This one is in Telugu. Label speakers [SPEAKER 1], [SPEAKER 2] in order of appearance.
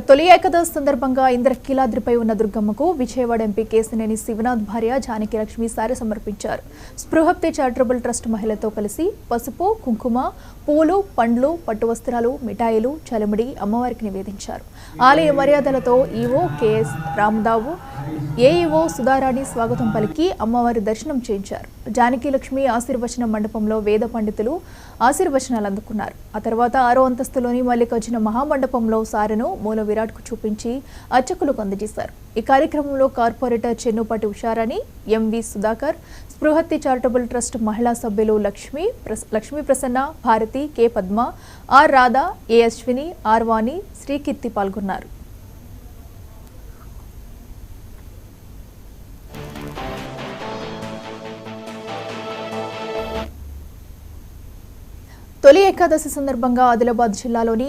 [SPEAKER 1] తొలి ఏకాదశి సందర్భంగా ఇంద్రకీలాద్రిపై ఉన్న దుర్గమ్మకు విజయవాడ ఎంపీ కేశినేని శివనాథ్ భార్య జానకి లక్ష్మి సారె సమర్పించారు. స్పృహప్తి చారిటబుల్ ట్రస్ట్ మహిళతో కలిసి పసుపు, కుంకుమ, పూలు, పండ్లు, పట్టు వస్త్రాలు, మిఠాయిలు, చలిమిడి అమ్మవారికి నివేదించారు. ఆలయ మర్యాదలతో ఈవో కెఎస్ రామదావు, ఏఈఓ సుధారాణి స్వాగతం పలికి అమ్మవారి దర్శనం చేయించారు. జానకి లక్ష్మి ఆశీర్వచన మండపంలో వేద పండితులు ఆశీర్వచనాలు అందుకున్నారు. ఆ తర్వాత 6వ అంతస్తులోని మల్లికార్జున మహామండపంలో సారెను మూల విరాట్కు చూపించి అర్చకులకు అందజేశారు. ఈ కార్యక్రమంలో కార్పొరేటర్ చెన్నుపాటి ఉషారాణి, ఎంవి సుధాకర్, స్పృహత్తి చారిటబుల్ ట్రస్ట్ మహిళా సభ్యులు Lakshmi Prasanna, Bharati, K Padma, R Radha, A Ashwini, R Vani, Srikirti పాల్గొన్నారు. తొలి ఏకాదశి సందర్భంగా ఆదిలాబాద్ జిల్లాలోని